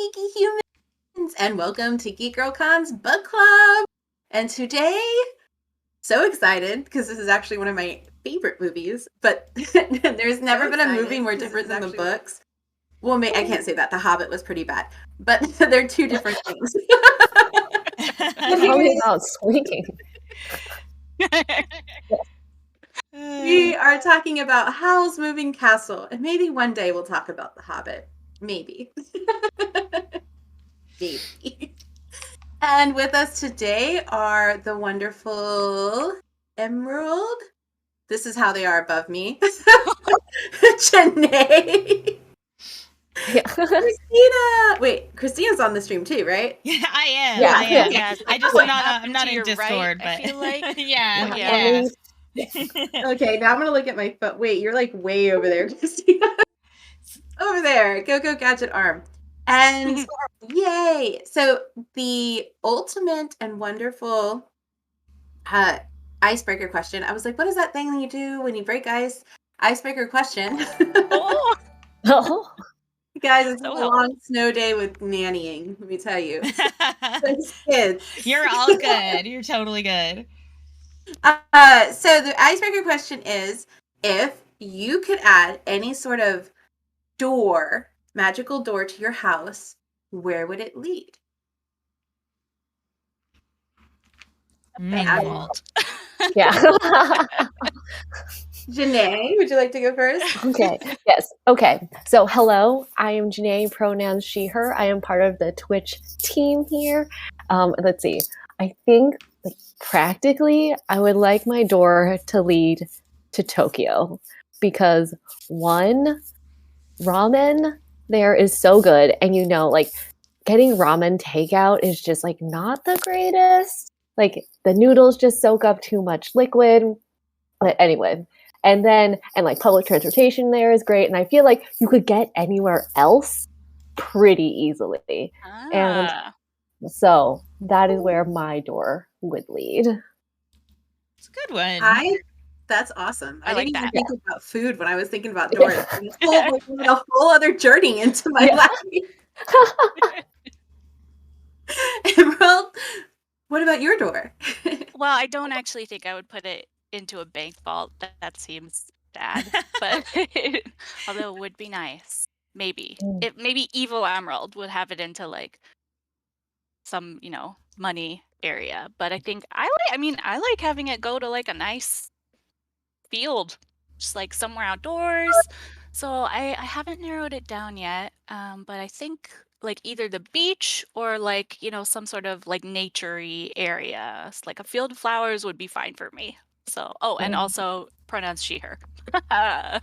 geeky humans, and welcome to GeekGirlCon's book club. And today, so excited because this is actually one of my favorite movies, but there's never been a movie more different than the books. Well, I can't say that. The Hobbit was pretty bad, but they're two different things. Talking about swinging. We are talking about Howl's Moving Castle, and maybe one day we'll talk about The Hobbit. Maybe. Maybe. And with us today are the wonderful Emerald. This is how they are above me. Jannae. Yeah. Christina. Wait, Christina's on the stream too, right? Yeah, I am. Yeah. I am. Yeah. I just I'm not in Discord, right, but I feel like. yeah. Okay, now I'm gonna look at my phone. Wait, you're like way over there, Christina. Over there. Go gadget arm. And yay! So the ultimate and wonderful icebreaker question. I was like, what is that thing that you do when you break ice? Icebreaker question. Oh. Guys, it's So a long snow day with nannying, let me tell you. Those kids. You're all good. You're totally good. So the icebreaker question is, if you could add any sort of door, magical door to your house, where would it lead? Vault. Yeah. Jannae, would you like to go first? Okay. Yes. Okay. So, hello. I am Jannae, pronouns she, her. I am part of the Twitch team here. Let's see. I think practically I would like my door to lead to Tokyo because one, ramen there is so good. And getting ramen takeout is just not the greatest. The noodles just soak up too much liquid. But anyway, and public transportation there is great. And I feel like you could get anywhere else pretty easily. And so that is where my door would lead. It's a good one. That's awesome. I didn't like even think about food when I was thinking about doors. A whole other journey into my life. Emerald, what about your door? Well, I don't actually think I would put it into a bank vault. That seems bad, but although it would be nice. Maybe. Maybe Evil Emerald would have it into some, money area. But I think I like having it go to a nice field, just somewhere outdoors. So I haven't narrowed it down yet. But I think either the beach or some sort of nature-y area. It's a field of flowers would be fine for me. So and also pronouns she, her. Yes,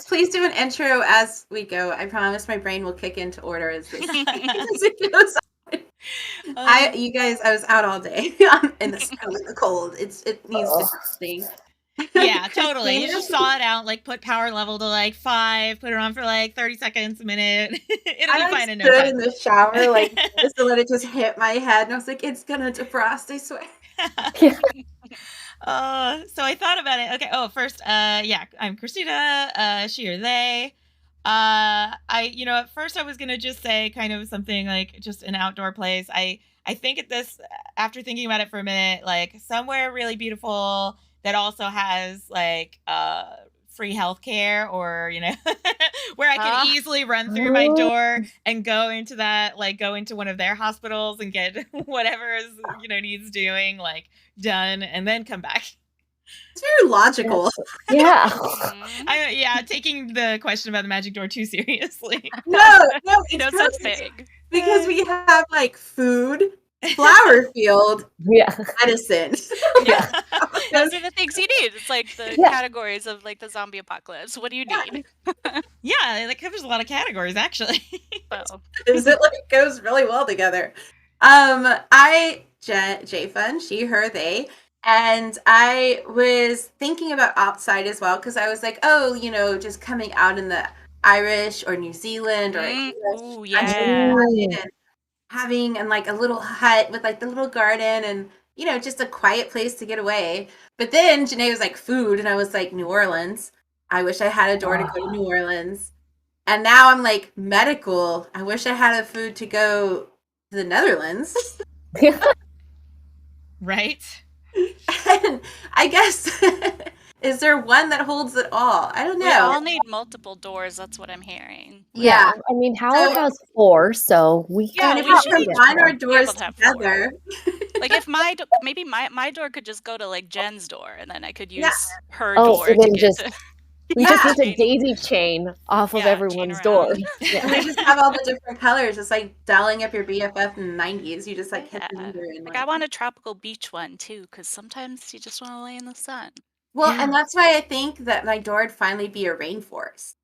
please do an intro as we go. I promise my brain will kick into order as it goes on. You guys, I was out all day in the snow and the cold. It needs different. Yeah, totally. You just saw it out, put power level to 5, put it on for 30 seconds, a minute. It'll be fine in no time. I stood in the shower just to let it just hit my head, and I was like, it's gonna defrost, I swear. So I thought about it. Okay. First, I'm Christina, she or they. At first I was gonna just say kind of something just an outdoor place. I think after thinking about it for a minute, somewhere really beautiful that also has free healthcare, or where I can easily run through my door and go into go into one of their hospitals and get whatever is needs doing done, and then come back. It's very logical. Yeah. Taking the question about the magic door too seriously. No, it's no such thing. Because we have food, flower field, medicine. Yeah. Those are the things you need. It's the categories of the zombie apocalypse. What do you need? Yeah, that covers a lot of categories actually. Is it goes really well together. J Fun, she, her, they. And I was thinking about outside as well, because I was like, just coming out in the Irish or New Zealand or and having a little hut with the little garden and just a quiet place to get away. But then Jannae was food, and I was New Orleans. I wish I had a door to go to New Orleans. And now I'm like, medical. I wish I had a food to go to the Netherlands. Right? And I guess, is there one that holds it all? I don't know. We all need multiple doors. That's what I'm hearing. Yeah. I mean, Howl has 4, so we Yeah, And we if should we be combine our able doors to have 4. together. Like if maybe my door could just go to like Jenn's door, and then I could use her Oh, door and to then get just to. we just need to daisy chain off of Yeah, chain everyone's around. door. They Yeah. just have all the different colors. It's like dialing up your BFF in the 90s. You just like hit the Yeah. meter and Like I want a tropical beach one too, because sometimes you just want to lay in the sun. Well, Yeah. and that's why I think that my door would finally be a rainforest.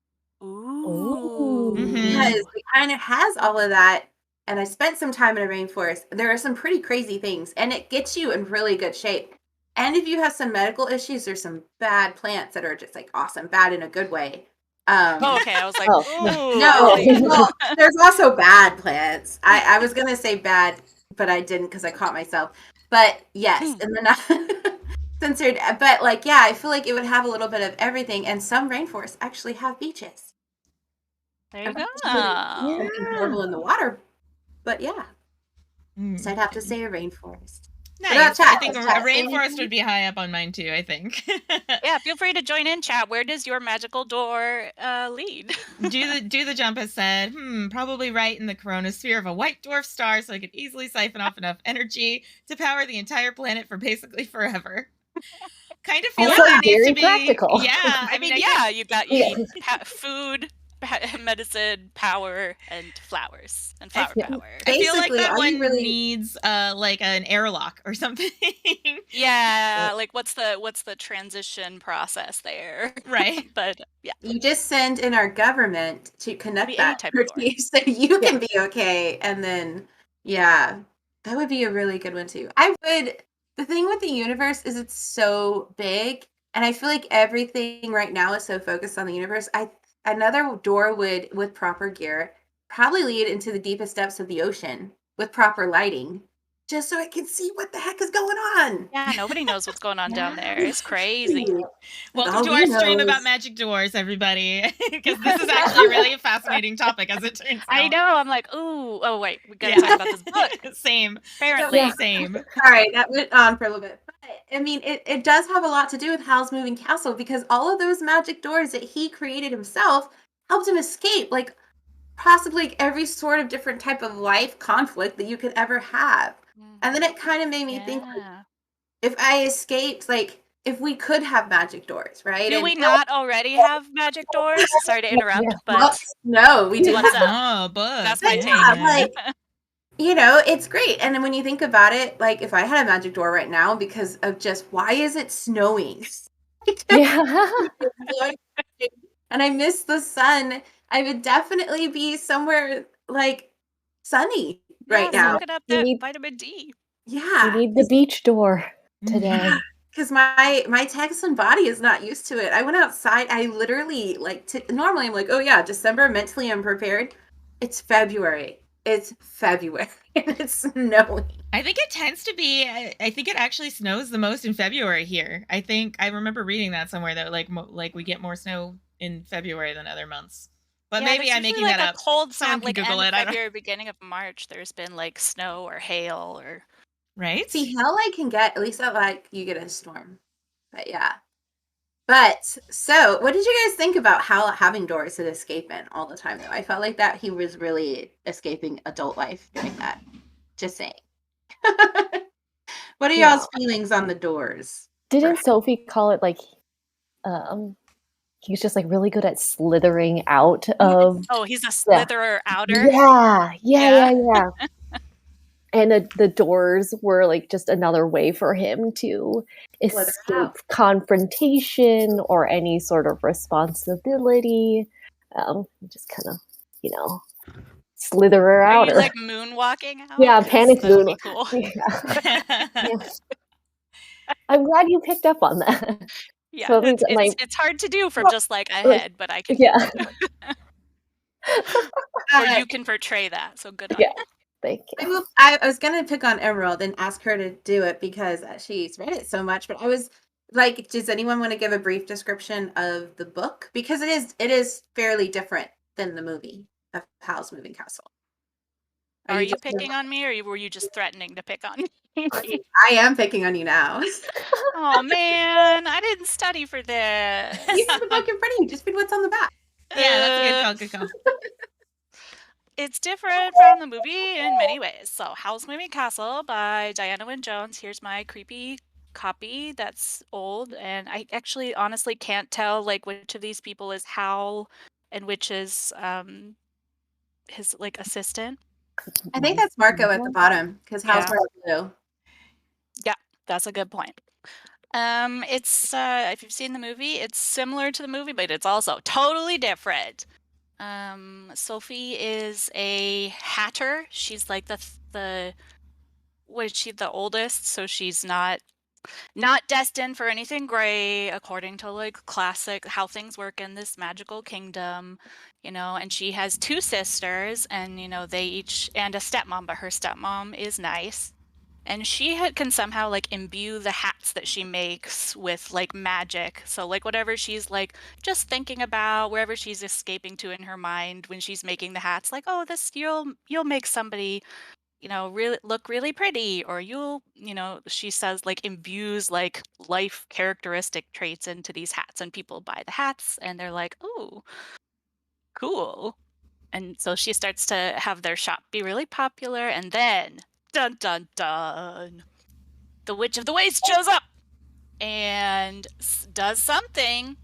Ooh. Because it kind of has all of that. And I spent some time in a rainforest. There are some pretty crazy things, and it gets you in really good shape. And if you have some medical issues, there's some bad plants that are just like awesome, bad in a good way. Oh, okay. I was like, Oh. ooh. No, really? well, there's also bad plants. I was gonna say bad, but I didn't because I caught myself. But yes, and then censored. But like, yeah, I feel like it would have a little bit of everything, and some rainforests actually have beaches. There you go. Something horrible in the water, but yeah. Mm. So I'd have to say a rainforest. Nice. chat, I think a chat, say rainforest anything? would be high up on mine too, I think. Yeah, feel free to join in, chat. Where does your magical door lead? Do the jump has said, probably right in the coronosphere of a white dwarf star, so I could easily siphon off enough energy to power the entire planet for basically forever. Kind of feels Also like there needs very to be practical. Yeah, I mean, yeah, you need food, medicine, power, and flowers and flower power. I feel like Basically, that all you one really- needs like an airlock or something. Yeah, like what's the transition process there? Right. But yeah, You just send in our government to connect Be any that type of to you so you can be okay. And then, yeah, that would be a really good one too. The thing with the universe is it's so big, and I feel like everything right now is so focused on the universe. Another door would, with proper gear, probably lead into the deepest depths of the ocean with proper lighting, just so I can see what the heck is going on. yeah, nobody knows what's going on down there. It's crazy. Welcome All to we our know stream is- about magic doors, everybody. Because this is actually really a fascinating topic, as it turns out. I know. I'm like, ooh. Oh wait, we gotta talk about this book. Same. Apparently, Same. Sorry, that went on for a little bit. But, I mean, it does have a lot to do with Hal's moving castle, because all of those magic doors that he created himself helped him escape, like, possibly like, every sort of different type of life conflict that you could ever have. And then it kind of made me think, like, if I escaped, like, if we could have magic doors, right? Do And- we not already have magic doors? Sorry to interrupt, but Well, no, we do what's not. up? Oh, but That's my But take. yeah, like, you know, it's great. And then when you think about it, like, if I had a magic door right now, because of just why is it snowing? Yeah. And I miss the sun, I would definitely be somewhere like sunny right now. Soak it up You that need- vitamin D. Yeah, You need the beach door today. because my Texan body is not used to it. I went outside. I literally normally I'm like, oh yeah, December, mentally I'm prepared. It's February. It's February and it's snowing. I think it tends to be. I think it actually snows the most in February here. I think I remember reading that somewhere that like we get more snow in February than other months. But Yeah, maybe there's I'm usually, making that like up. a cold Someone snap, can like Google end it. of I don't- February, beginning of March. There's been like snow or hail or Right? See, hell I can get, at least I like you get a storm. But yeah. But so what did you guys think about Hal having Doris at escapement all the time though? I felt like that he was really escaping adult life doing that. Just saying. What are Yeah. y'all's feelings on the doors? Didn't Sophie call it like he was just like really good at slithering out of oh, he's a slitherer outer. Yeah. And the doors were like just another way for him to Slither escape out. confrontation or any sort of responsibility. Just kind of, slitherer Are you outer. like moonwalking out? Yeah, 'Cause panic that would moon. be cool. Yeah. I'm glad you picked up on that. Yeah, So it means that it's hard to do from just like a head, but I can. Yeah. Or you can portray that. So good on Yeah. you. Thank you. I was gonna pick on Emerald and ask her to do it because she's read it so much, but I was like, does anyone want to give a brief description of the book? Because it is fairly different than the movie of Howl's Moving Castle. Are you just picking on me, or were you just threatening to pick on me? I am picking on you now. Oh man, I didn't study for this. You have the book in front of you. Just read what's on the back. Yeah, that's a good call. Good call. It's different from the movie in many ways. So, Howl's Moving Castle by Diana Wynne Jones. Here's my creepy copy that's old, and I actually honestly can't tell like which of these people is Howl and which is his like assistant. I think that's Marco at the bottom because Howl's Yeah. blue. Yeah, that's a good point. It's if you've seen the movie, it's similar to the movie, but it's also totally different. Sophie is a hatter. She's like the what is she, the oldest, so she's not destined for anything great according to like classic how things work in this magical kingdom, and she has 2 sisters, and they each, and a stepmom, but her stepmom is nice. And she can somehow like imbue the hats that she makes with like magic. So like whatever she's like just thinking about, wherever she's escaping to in her mind when she's making the hats, like, oh, this you'll make somebody, really look really pretty, or she says like imbues like life characteristic traits into these hats, and people buy the hats and they're like, oh, cool. And so she starts to have their shop be really popular, and then dun dun dun, the Witch of the Waste shows up and does something,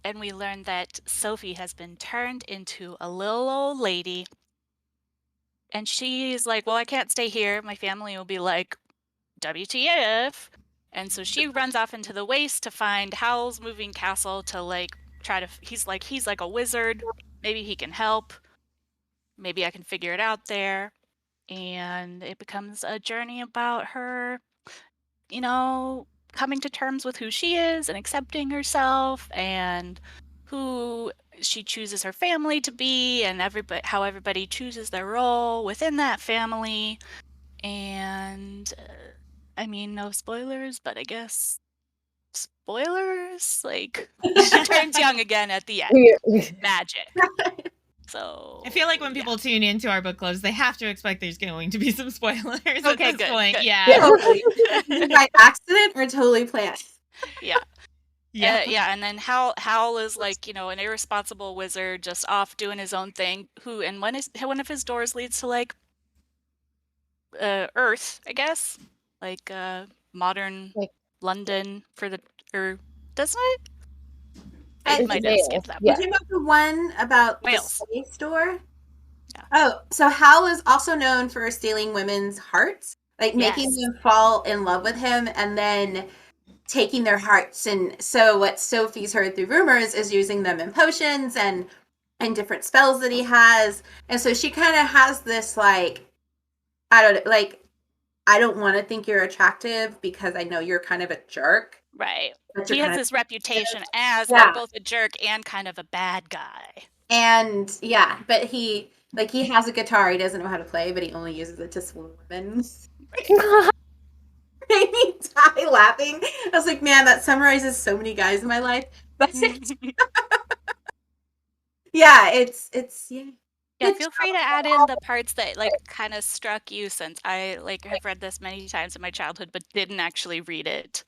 and we learn that Sophie has been turned into a little old lady, and she's like, well, I can't stay here, my family will be like, WTF. And so she runs off into the waste to find Howl's Moving Castle to like try to, he's like a wizard, maybe he can help, maybe I can figure it out there. And it becomes a journey about her, coming to terms with who she is and accepting herself, and who she chooses her family to be, and how everybody chooses their role within that family. And I mean, no spoilers, but I guess spoilers, like she turns young again at the end. Magic. So I feel like when people tune into our book clubs, they have to expect there's going to be some spoilers at this good, point. good. Yeah. Totally. By accident or totally planned. Yeah. Yeah. And then Howl is like, an irresponsible wizard just off doing his own thing, and one of his doors leads to like Earth, I guess. Like modern Like- London doesn't it? I might have skipped that. Yeah. Did you know the one about Wales. the space store? Yeah. Oh, so Howl is also known for stealing women's hearts, like making them fall in love with him and then taking their hearts. And so what Sophie's heard through rumors is using them in potions and different spells that he has. And so she kind of has this like, I don't want to think you're attractive because I know you're kind of a jerk. Right. But He you're has kind this reputation as Yeah. like both a jerk and kind of a bad guy. And yeah, but he has a guitar he doesn't know how to play, but he only uses it to swoon women. Made me die laughing. I was like, man, that summarizes so many guys in my life. But yeah, it's yeah. Yeah, Good feel free to add in the parts that like kind of struck you, since I like have read this many times in my childhood but didn't actually read it.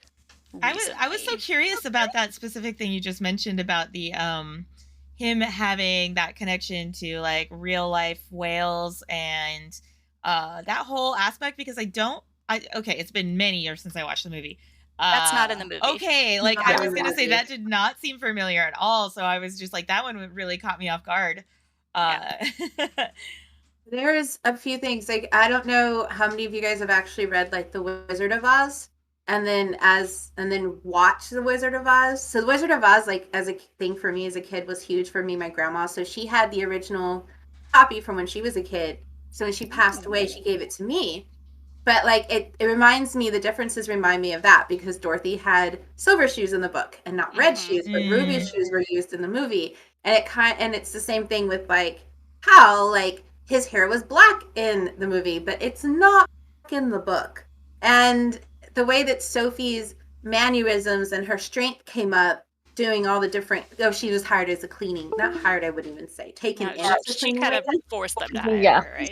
I was so curious about that specific thing you just mentioned about the him having that connection to like real life whales and that whole aspect, because okay, it's been many years since I watched the movie. That's not in the movie. Okay, like I was gonna say that did not seem familiar at all, so I was just like, that one really caught me off guard. There's a few things, like I don't know how many of you guys have actually read like The Wizard of Oz and then watch The Wizard of Oz. So The Wizard of Oz, like as a thing for me as a kid, was huge for me. My grandma, so she had the original copy from when she was a kid. So when she passed away, she gave it to me. But like it reminds me, the differences remind me of that, because Dorothy had silver shoes in the book and not red shoes, but ruby shoes were used in the movie. And it's the same thing with like Howl, like his hair was black in the movie, but it's not black in the book. And the way that Sophie's mannerisms and her strength came up doing all the different. Oh, she was hired as a cleaning, not hired. I wouldn't even say taken No, in as a she cleaning kind of lady. forced them to hire Yeah. her, right?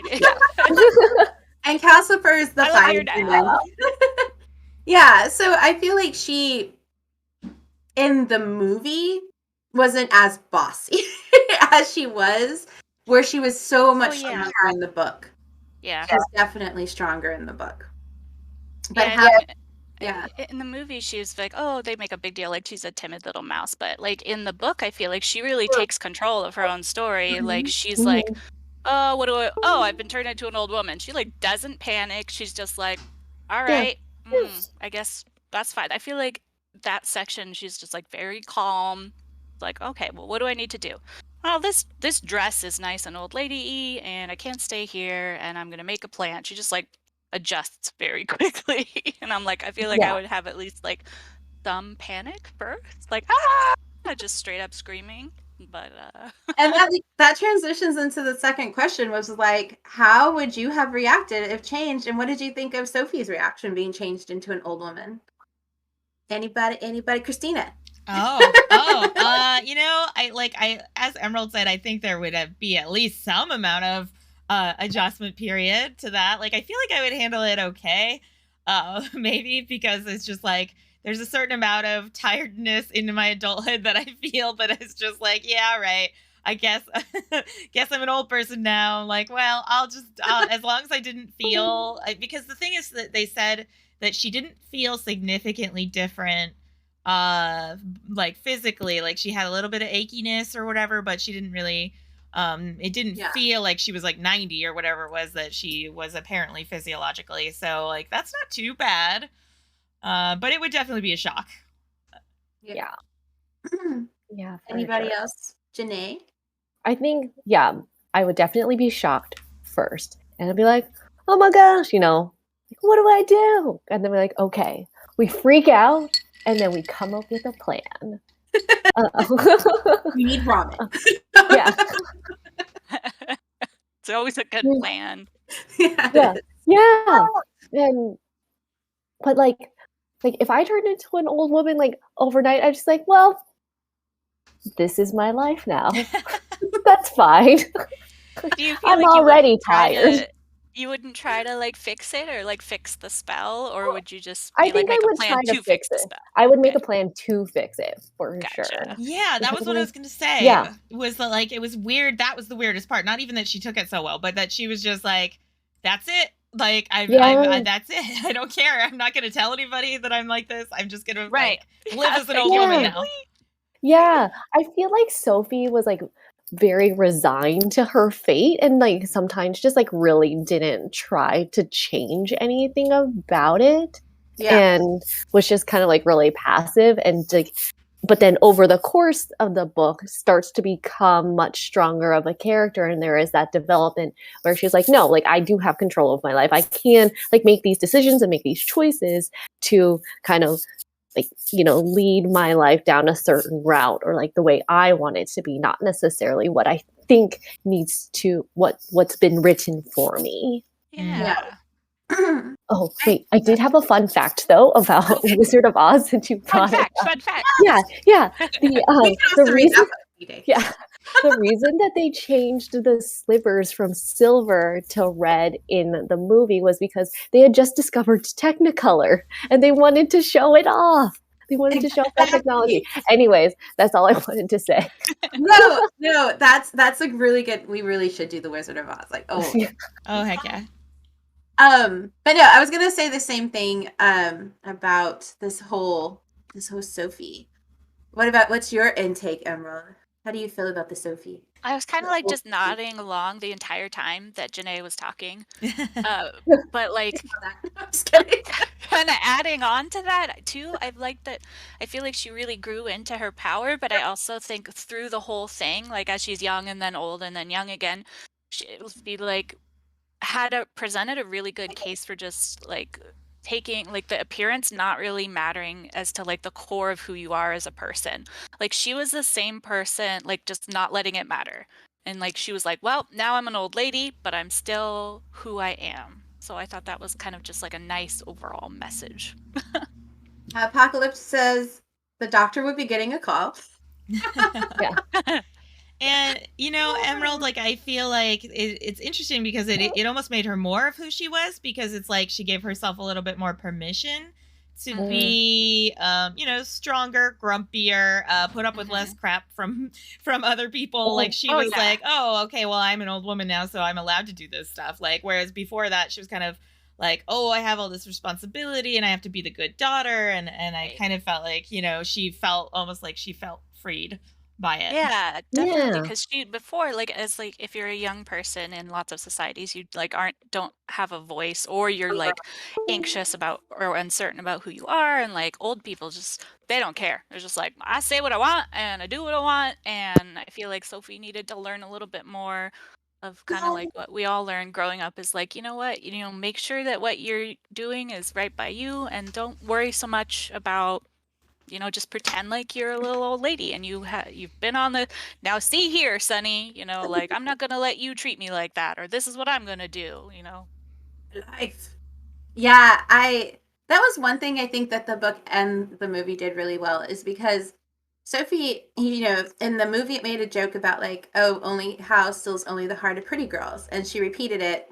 And Cassifer is the I love your fireman. Yeah, so I feel like she in the movie wasn't as bossy as she was, where she was so much yeah. stronger in the book. Yeah. She's definitely stronger in the book. But Yeah, how? I mean, Yeah. in the movie, she's like, oh, they make a big deal, like she's a timid little mouse. But like in the book, I feel like she really takes control of her own story. Like she's like, oh, what do I? Oh, I've been turned into an old woman. She like doesn't panic. She's just like, all right, I guess that's fine. I feel like that section, she's just like very calm. Like, okay, well, what do I need to do? Oh, this dress is nice and old lady-y, and I can't stay here, and I'm gonna make a plan. She just like adjusts very quickly, and I'm like, I feel like I would have at least like some panic first, like just straight up screaming. But And that transitions into the second question, was like, how would you have reacted if changed? And what did you think of Sophie's reaction being changed into an old woman? Anybody? Christina. You know, I as Emerald said, I think there would be at least some amount of adjustment period to that. Like, I feel like I would handle it okay, maybe because it's just like there's a certain amount of tiredness into my adulthood that I feel that is just like, yeah, right. I guess I'm an old person now. Like, well, I'll as long as I didn't feel, because the thing is that they said that she didn't feel significantly different like physically, like she had a little bit of achiness or whatever, but she didn't really it didn't feel like she was like 90 or whatever it was that she was apparently physiologically. So like that's not too bad. But it would definitely be a shock. Yeah. Anybody else? Jannae? I think, I would definitely be shocked first. And I'd be like, oh my gosh, what do I do? And then we're like, okay, we freak out and then we come up with a plan. We need ramen. Yeah. It's always a good plan. Yeah. But like if I turned into an old woman like overnight, I'm just like, well, this is my life now. That's fine. Do you feel I'm like already tired. You wouldn't try to like fix it or like fix the spell, or would you just I think I would try to fix it. I would make a plan to fix it for sure. Yeah, that was what I was gonna say. Yeah, was that like it was weird. That was the weirdest part. Not even that she took it so well, but that she was just like, "That's it. Like that's it. I don't care. I'm not gonna tell anybody that I'm like this. I'm just gonna like, live as an old woman now." Yeah, I feel like Sophie was like very resigned to her fate and like sometimes just like really didn't try to change anything about it, and was just kind of like really passive and like, but then over the course of the book starts to become much stronger of a character, and there is that development where she's like, no, like I do have control of my life. I can like make these decisions and make these choices to kind of like, lead my life down a certain route or like the way I want it to be, not necessarily what I think needs to, what's been written for me. Yeah. Oh, wait, I did have a fun fact though about Wizard of Oz since you brought it up. Fun fact. Yeah. The reason that they changed the slivers from silver to red in the movie was because they had just discovered Technicolor and they wanted to show it off. They wanted to show off that technology. Anyways, that's all I wanted to say. No, that's like really good. We really should do the Wizard of Oz. Like, oh heck yeah. But no, I was gonna say the same thing about this whole Sophie. What's your intake, Emerald? How do you feel about the Sophie? I was kind of like just nodding along the entire time that Jannae was talking. But like kind of adding on to that too, I like that. I feel like she really grew into her power, but I also think through the whole thing, like as she's young and then old and then young again, she presented a really good case for just like taking like the appearance not really mattering as to like the core of who you are as a person. Like she was the same person, like just not letting it matter. And like she was like, well, now I'm an old lady, but I'm still who I am. So I thought that was kind of just like a nice overall message. Apocalypse says, the doctor would be getting a call. And, you know, Emerald, like, I feel like it's interesting because it almost made her more of who she was, because it's like she gave herself a little bit more permission to be, you know, stronger, grumpier, put up with less crap from other people. Like, she was like, oh, okay, well, I'm an old woman now, so I'm allowed to do this stuff. Like, whereas before that, she was kind of like, oh, I have all this responsibility and I have to be the good daughter. And I kind of felt like, you know, she felt almost like she felt freed by it. Yeah, definitely. Because she before, like, as like if you're a young person in lots of societies, you like don't have a voice, or you're like anxious about or uncertain about who you are, and like old people just they don't care. They're just like, I say what I want and I do what I want. And I feel like Sophie needed to learn a little bit more of kind of like what we all learned growing up is like, you know what, you know, make sure that what you're doing is right by you, and don't worry so much about, you know, just pretend like you're a little old lady and you've been on the, now see here, Sonny, you know, like, I'm not gonna let you treat me like that, or this is what I'm gonna do, you know. Life. Yeah, that was one thing I think that the book and the movie did really well, is because Sophie, you know, in the movie it made a joke about like, oh, only Howl steals only the heart of pretty girls, and she repeated it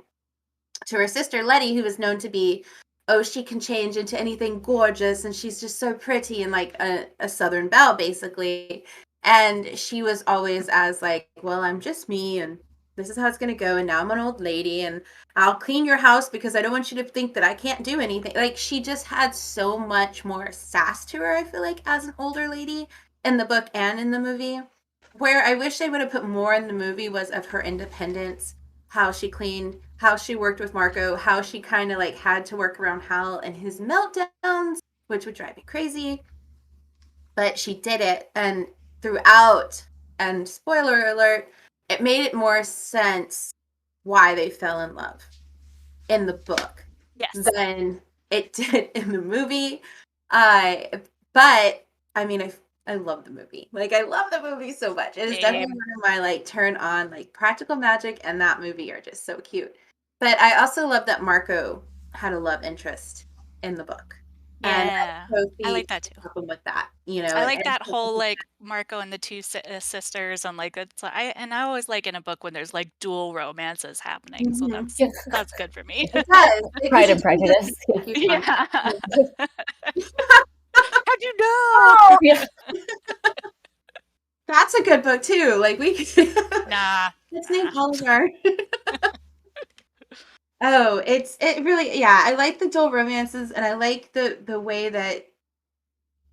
to her sister Letty, who was known to be, oh, she can change into anything gorgeous and she's just so pretty, and like a Southern belle basically. And she was always as like, well, I'm just me and this is how it's going to go, and now I'm an old lady and I'll clean your house because I don't want you to think that I can't do anything. Like, she just had so much more sass to her, I feel like, as an older lady in the book and in the movie. Where I wish they would have put more in the movie was of her independence, how she cleaned, how she worked with Marco, how she kind of like had to work around Hal and his meltdowns, which would drive me crazy. But she did it, and throughout, and spoiler alert, it made it more sense why they fell in love in the book than it did in the movie. But I mean, I love the movie. Like, I love the movie so much. It is definitely one of my like turn on, like, Practical Magic and that movie are just so cute. But I also love that Marco had a love interest in the book. Yeah, And I like that too. with that, you know, I like that whole like Marco and the two sisters, and like it's I always like in a book when there's like dual romances happening. So that's good for me. It does. Pride and Prejudice. Yeah. How'd you know? Oh, yeah. That's a good book too. Like, we could let's name all of our Oh, it really, yeah, I like the dual romances, and I like the way that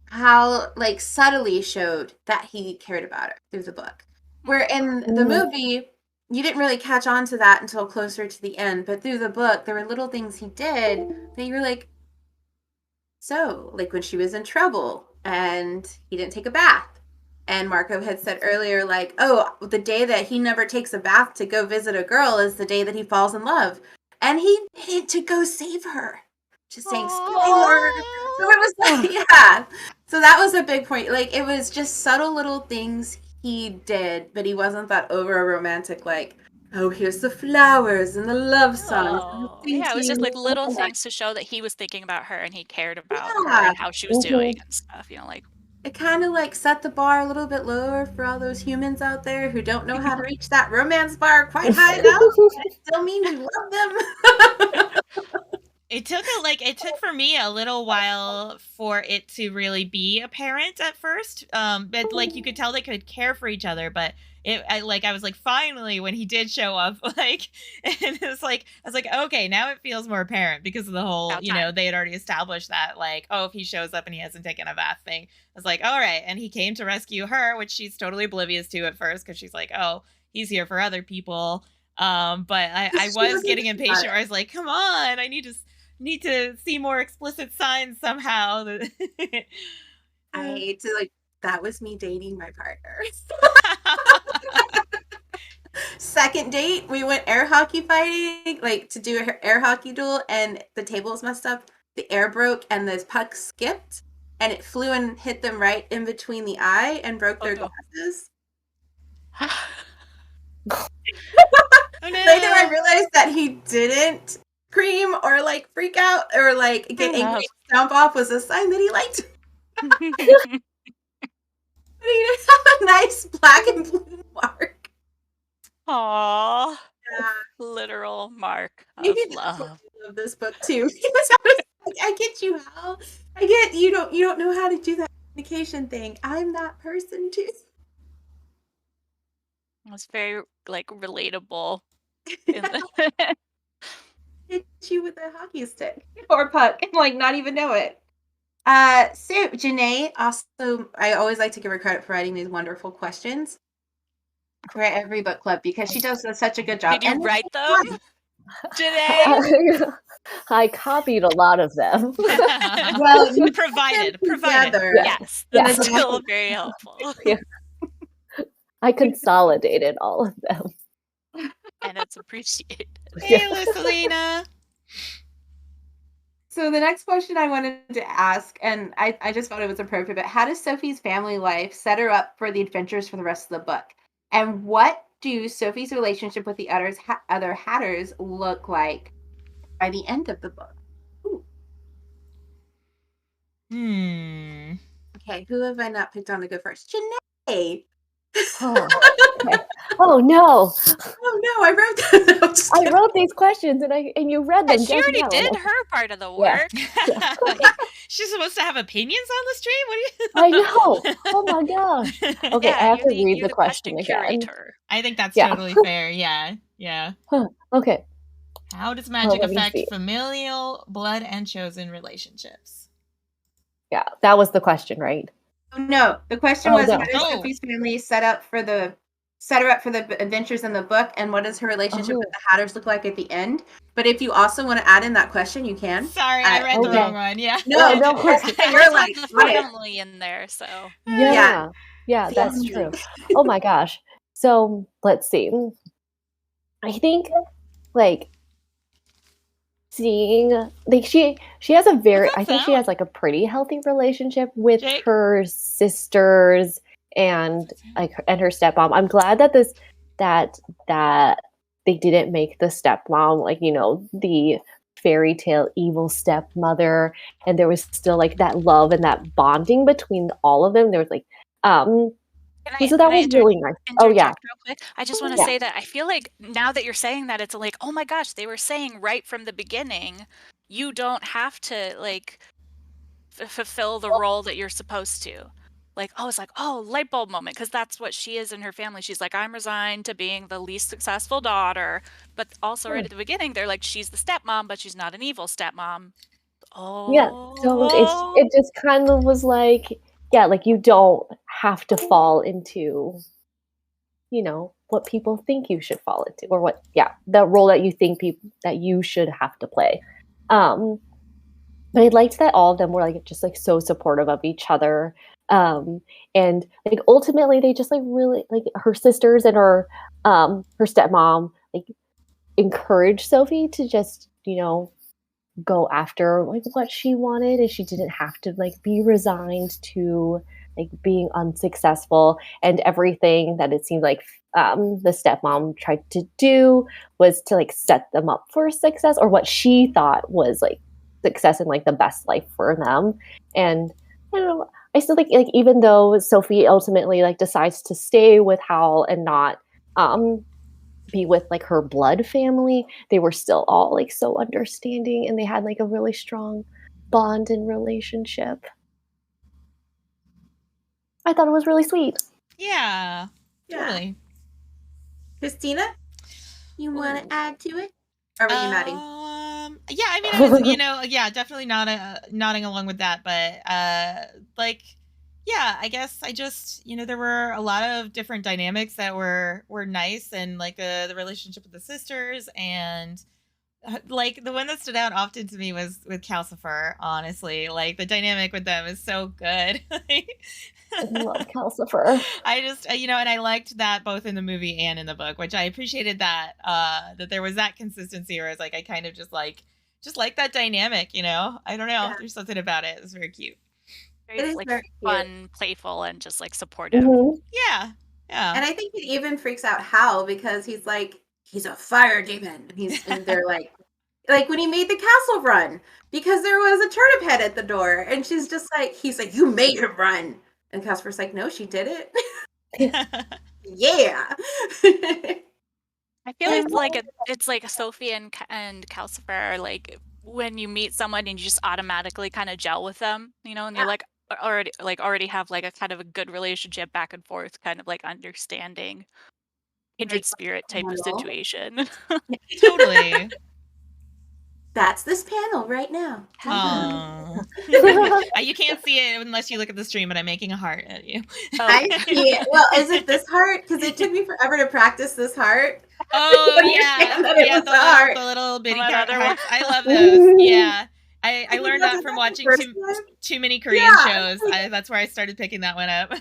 Hal like subtly showed that he cared about her through the book. Where in the movie, you didn't really catch on to that until closer to the end, but through the book, there were little things he did that you were like, so, like when she was in trouble and he didn't take a bath. And Marco had said earlier, like, oh, the day that he never takes a bath to go visit a girl is the day that he falls in love. And he needed to go save her. Just saying, spoiler. So it was like, yeah. So that was a big point. Like, it was just subtle little things he did, but he wasn't that over romantic, like, oh, here's the flowers and the love songs. Oh, yeah, it was just like little things to show that he was thinking about her and he cared about her and how she was doing and stuff, you know, like. It kind of like set the bar a little bit lower for all those humans out there who don't know how to reach that romance bar quite high enough. It still means we love them. It took for me a little while for it to really be apparent at first. But like, you could tell they could care for each other, but I was like, finally, when he did show up, like, and it was like, I was like, okay, now it feels more apparent because of the whole, you know, they had already established that, like, oh, if he shows up and he hasn't taken a bath thing, I was like, all right. And he came to rescue her, which she's totally oblivious to at first, because she's like, oh, he's here for other people. But I was getting impatient where I was like, come on, I need to see more explicit signs somehow. I hate to, like, that was me dating my partner. Second date, we went air hockey fighting, like, to do an air hockey duel, and the table was messed up. The air broke, and the puck skipped, and it flew and hit them right in between the eye and broke their glasses. Oh, no. Later, I realized that he didn't scream or, like, freak out or, like, get angry, stomp off was a sign that he liked. need to have a nice black and blue mark. Aww. Yeah. Literal mark of Maybe that's why love. I love this book too. Because I was like, I get you, Hal. I get you don't know how to do that communication thing. I'm that person too. It was very like relatable. In the Hit you with a hockey stick or puck and like not even know it. So Jannae also, I always like to give her credit for writing these wonderful questions for every book club because she does such a good job. Did you And write them, Jannae? I copied a lot of them. well, you provided. together. Yes, Yeah. that's still very helpful. Yeah. I consolidated all of them. And it's appreciated. Hey, Selena. So the next question I wanted to ask, and I just thought it was appropriate, but how does Sophie's family life set her up for the adventures for the rest of the book? And what do Sophie's relationship with the other Hatters look like by the end of the book? Ooh. Okay, who have I not picked on to go first? Jannae! Oh, okay. Oh no! Oh no, I wrote that. I'm just I kidding. wrote these questions and you read them. She just already now. did her part of the Yeah. work. She's supposed to have opinions on the stream? What do you I know. Oh my gosh. Okay, Yeah, I have you're to read you're the question again. curator. I think that's Yeah. totally fair. Yeah. Okay. How does magic let me affect see. familial, blood, and chosen relationships? Yeah, that was the question, right? No, the question Oh, was no. how does Oh. Sophie's family set her up for the adventures in the book, and what does her relationship with the Hatters look like at the end? But if you also want to add in that question, you can. Sorry, I read the Okay. wrong one. Yeah. No, no. you're like the got it. family in there, so Yeah, that's true. Oh my gosh. So let's see. I think like seeing like she has a very What's that I think she sound? has like a pretty healthy relationship with Jake? her sisters and and her stepmom. I'm glad that that they didn't make the stepmom like, the fairy tale evil stepmother, and there was still like that love and that bonding between all of them. There was like so that was really nice. Oh yeah. interject real quick? I just want to say that I feel like now that you're saying that, it's like, oh my gosh, they were saying right from the beginning, you don't have to like fulfill the role that you're supposed to. Like, it's like, light bulb moment, because that's what she is in her family. She's like, I'm resigned to being the least successful daughter. But also right at the beginning, they're like, she's the stepmom, but she's not an evil stepmom. Yeah, so it just kind of was like, yeah, like you don't have to fall into, what people think you should fall into, or the role that you think that you should have to play. But I liked that all of them were like just like so supportive of each other, and like ultimately they just like really like her sisters and her stepmom like encouraged Sophie to just go after like what she wanted, and she didn't have to like be resigned to like being unsuccessful, and everything that it seemed like the stepmom tried to do was to like set them up for success, or what she thought was like success and like the best life for them. And I don't know, I still think like even though Sophie ultimately like decides to stay with Howl and not be with like her blood family, they were still all like so understanding, and they had like a really strong bond and relationship. I thought it was really sweet. Yeah. Totally. Christina, you want to add to it? Or were you nodding? Yeah, I mean, I was, definitely nodding along with that, but I guess I just, there were a lot of different dynamics that were nice, and like the relationship with the sisters, and like the one that stood out often to me was with Calcifer. Honestly, like the dynamic with them is so good. I love Calcifer. I just, and I liked that both in the movie and in the book, which I appreciated that there was that consistency, where I was like, I kind of just like that dynamic, I don't know. Yeah. There's something about it. It's very cute. It is like very fun, playful, and just like supportive. Mm-hmm. Yeah. And I think it even freaks out Hal because he's like, he's a fire demon. And they're like when he made the castle run, because there was a turnip head at the door, and she's just like, he's like, you made him run. And Casper's like, no, she did it. Yeah. I feel And it's like Sophie and Calcifer are like when you meet someone and you just automatically kind of gel with them, you know, and you're like already have like a kind of a good relationship back and forth, kind of like understanding, kindred spirit type of situation. Totally. That's this panel right now. Aww. You can't see it unless you look at the stream, but I'm making a heart at you. I see it. Well, is it this heart? Because it took me forever to practice this heart. Oh yeah, That it yeah, was the heart. the little bitty Oh, that other hearts. I love those. Yeah, I learned that from watching First time? too many Korean Yeah. shows. That's where I started picking that one up.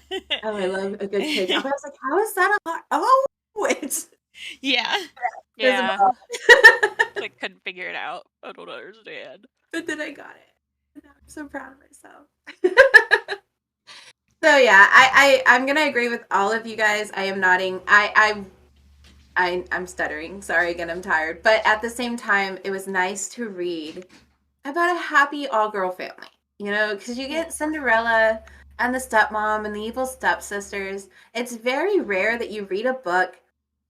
Oh, I love a good cake. I was like, how is that a heart? Oh, it's Yeah. Yeah. visible. Like couldn't figure it out. I don't understand. But then I got it. And I'm so proud of myself. So yeah, I'm gonna agree with all of you guys. I am nodding. I'm stuttering. Sorry again, I'm tired. But at the same time, it was nice to read about a happy all-girl family. You know, because you get Cinderella and the stepmom and the evil stepsisters. It's very rare that you read a book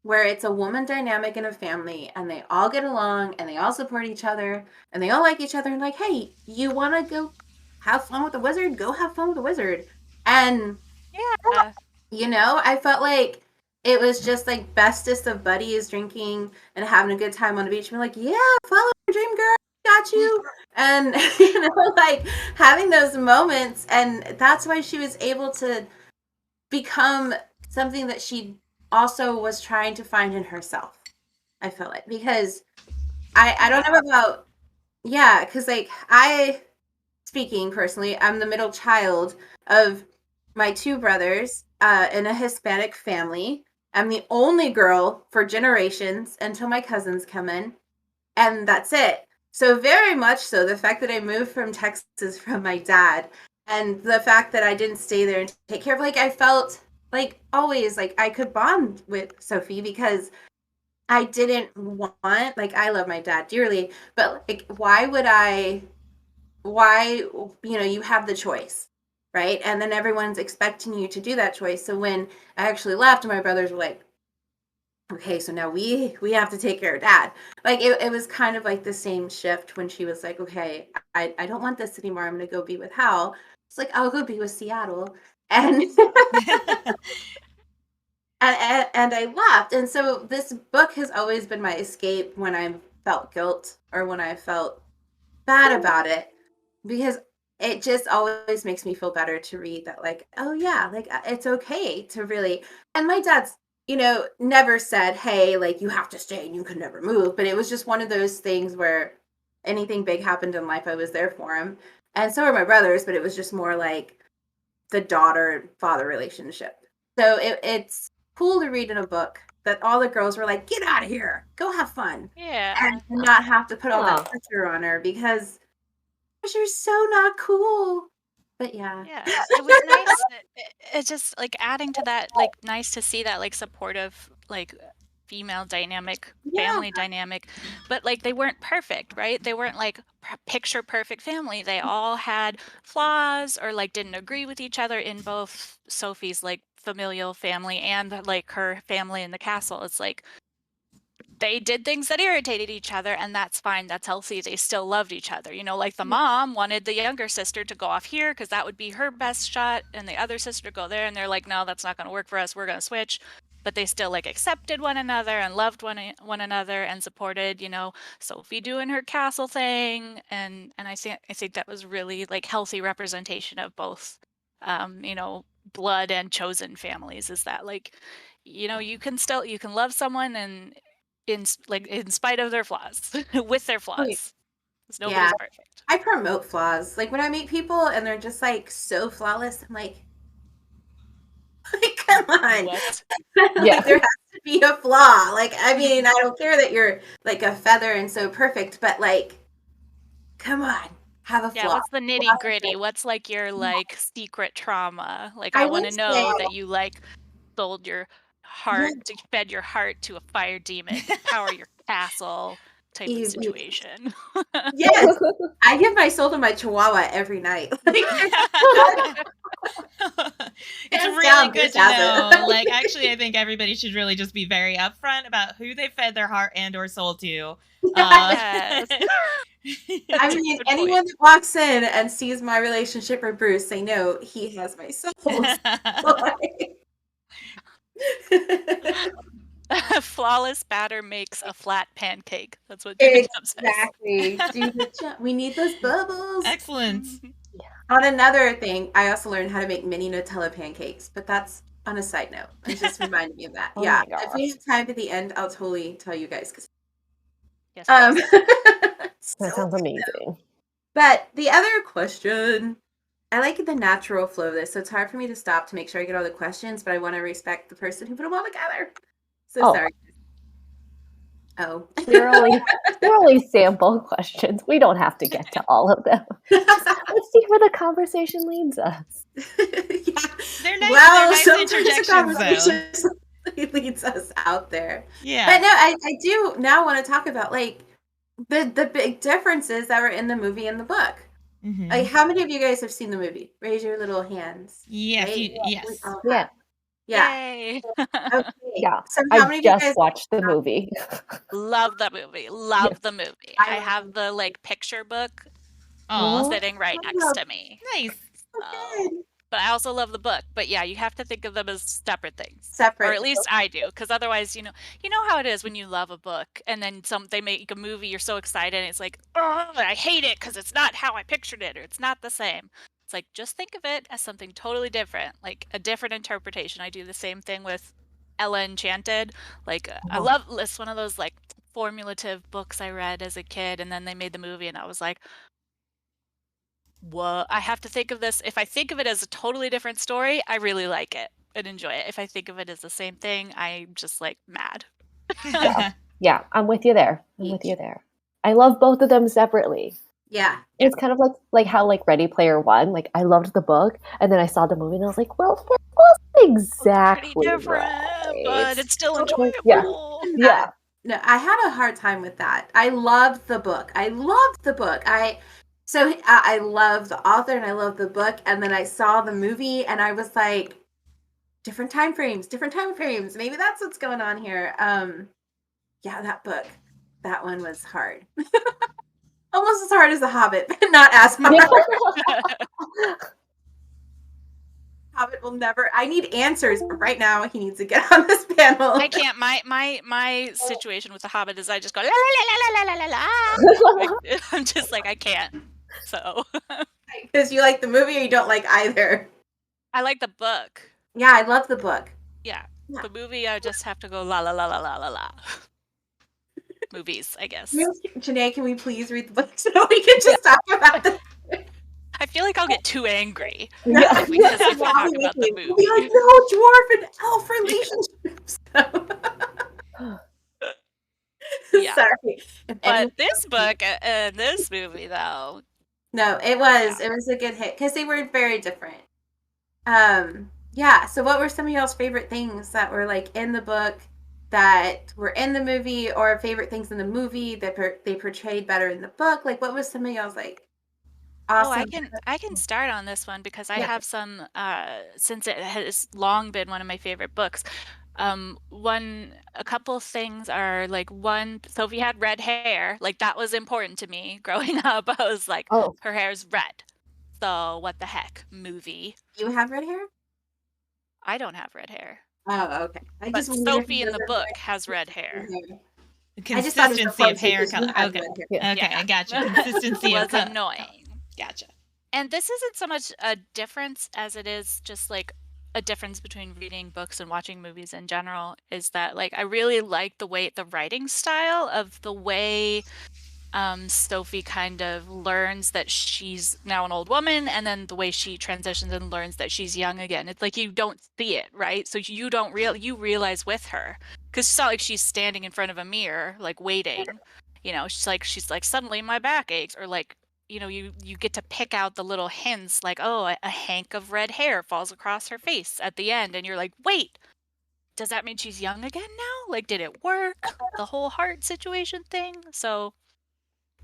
where it's a woman dynamic in a family and they all get along and they all support each other and they all like each other and like, hey, you want to go have fun with the wizard? Go have fun with the wizard. And, Yeah. you know, I felt like it was just like bestest of buddies drinking and having a good time on the beach. And like, yeah, follow your dream, girl. Got you. And, you know, like having those moments. And that's why she was able to become something that she also was trying to find in herself. I feel like, because I don't know about, yeah, because like speaking personally, I'm the middle child of my two brothers in a Hispanic family. I'm the only girl for generations until my cousins come in, and that's it. So very much so, the fact that I moved from Texas from my dad, and the fact that I didn't stay there and take care of, like, I felt like always like I could bond with Sophie because I didn't want, like, I love my dad dearly, but like, why, you know, you have the choice, right? And then everyone's expecting you to do that choice. So when I actually left, my brothers were like, okay, so now we have to take care of dad. Like it was kind of like the same shift when she was like, okay, I don't want this anymore. I'm going to go be with Howl. It's like, I'll go be with Seattle. And and I left. And so this book has always been my escape when I felt guilt or when I felt bad about it, because it just always makes me feel better to read that, like, oh yeah, like it's okay to really. And my dad's, you know, never said, hey, like you have to stay and you can never move, but it was just one of those things where anything big happened in life, I was there for him. And so were my brothers, but it was just more like the daughter-father relationship. So it's cool to read in a book that all the girls were like, get out of here, go have fun. Yeah. And not have to put all that pressure on her, because you're so not cool. But yeah. Yeah, it was nice. It's just like adding to that, like nice to see that like supportive, like female dynamic, family dynamic, but like they weren't perfect, right? They weren't like picture perfect family. They all had flaws or like didn't agree with each other in both Sophie's like familial family and like her family in the castle. It's like they did things that irritated each other, and that's fine. That's healthy. They still loved each other. You know, like the mom wanted the younger sister to go off here because that would be her best shot, and the other sister to go there. And they're like, no, that's not going to work for us. We're going to switch. But they still like accepted one another and loved one another and supported, you know, Sophie doing her castle thing. And I think that was really like healthy representation of both, you know, blood and chosen families. Is that like, you know, you can love someone and in spite of their flaws, with their flaws. Because nobody's perfect. I promote flaws. Like when I meet people and they're just like so flawless, I'm like come on. What? Like, there has to be a flaw. Like, I mean, I don't care that you're like a feather and so perfect, but like, come on, have a flaw. Yeah, what's the nitty gritty? What's like your like secret trauma? Like I want to know that you like sold your heart, fed your heart to a fire demon, power your castle type of situation. Yes, I give my soul to my chihuahua every night. It's Hands really down, good Bruce to has it. know. Like, actually, I think everybody should really just be very upfront about who they fed their heart and or soul to. Yes. I That's a mean, good anyone point. that walks in and sees my relationship with Bruce, they know he has my soul. Flawless batter makes a flat pancake. That's what Jim says. Exactly. We need those bubbles. Excellent. On another thing, I also learned how to make mini Nutella pancakes, but that's on a side note. It just reminded me of that. Oh Yeah. my If we have time at the end, I'll totally tell you guys. Yes, That So sounds amazing. But the other question, I like the natural flow of this, so it's hard for me to stop to make sure I get all the questions, but I want to respect the person who put them all together. So Oh. sorry. Oh. They're only sample questions. We don't have to get to all of them. Let's see where the conversation leads us. Yeah. They're nice, Well, nice sometimes the interjections, conversation leads us out there. Yeah. But no, I do now want to talk about like the big differences that were in the movie and the book. Mhm. Like, how many of you guys have seen the movie? Raise your little hands. Yes. Right? Yes. We all Yeah. have. Yeah. Yay. Okay. Yeah. So how many I of you just guys watched the movie. Love the movie. Love the movie. I I have the like picture book Aw. sitting right next to me. Nice. good. But I also love the book. But yeah, you have to think of them as separate things. Separate. Or at least I do, because otherwise, you know how it is when you love a book and then they make a movie, you're so excited, and it's like, oh, I hate it because it's not how I pictured it, or it's not the same. It's like, just think of it as something totally different, like a different interpretation. I do the same thing with Ella Enchanted. Like, I love it's one of those like formulative books I read as a kid, and then they made the movie, and I was like, what? I have to think of this. If I think of it as a totally different story, I really like it and enjoy it. If I think of it as the same thing, I'm just like mad. Yeah, I'm with you there. I love both of them separately. Yeah. It's kind of like how like Ready Player One. Like I loved the book, and then I saw the movie, and I was like, well, that wasn't exactly Pretty different, right. but it's still enjoyable. Yeah. No, I had a hard time with that. I loved the book. I loved the author and I loved the book, and then I saw the movie and I was like, different time frames. Maybe that's what's going on here. Yeah, that book, that one was hard. Almost as hard as The Hobbit, but not as hard. Hobbit will never. I need answers right now. He needs to get on this panel. I can't. My situation with The Hobbit is I just go la la la la la la la. I'm just like, I can't. So. Because you like the movie or you don't like either? I like the book. Yeah, I love the book. Yeah. The movie, I just have to go la la la la la la la. Movies, I guess. Jannae, can we please read the book so we can just talk about this? I feel like I'll get too angry. Yeah. Because if we talk about the movie. We'll be like, no, dwarf and elf relationships. Yeah. Sorry. But this book and this movie, though. No, it was a good hit because they were very different. Yeah. So what were some of y'all's favorite things that were like in the book that were in the movie, or favorite things in the movie that they portrayed better in the book? Like, what was some of y'all's like awesome? Oh, I can start on this one because I have some since it has long been one of my favorite books. A couple things are like, one, Sophie had red hair. Like, that was important to me growing up. I was like, her hair's red. So what the heck, movie. You have red hair? I don't have red hair. Oh, okay. But Sophie in the book has red hair. The consistency of hair color. Okay. Okay, I got you. Consistency of color. Annoying. Gotcha. And this isn't so much a difference as it is just like a difference between reading books and watching movies in general, is that like I really like the writing style of the way Sophie kind of learns that she's now an old woman, and then the way she transitions and learns that she's young again. It's like you don't see it, right? So you don't you realize with her, because it's not like she's standing in front of a mirror like waiting. You know, she's like suddenly my back aches, or like, you know, you get to pick out the little hints, like, oh, a hank of red hair falls across her face at the end, and you're like, wait, does that mean she's young again now? Like, did it work? The whole heart situation thing. So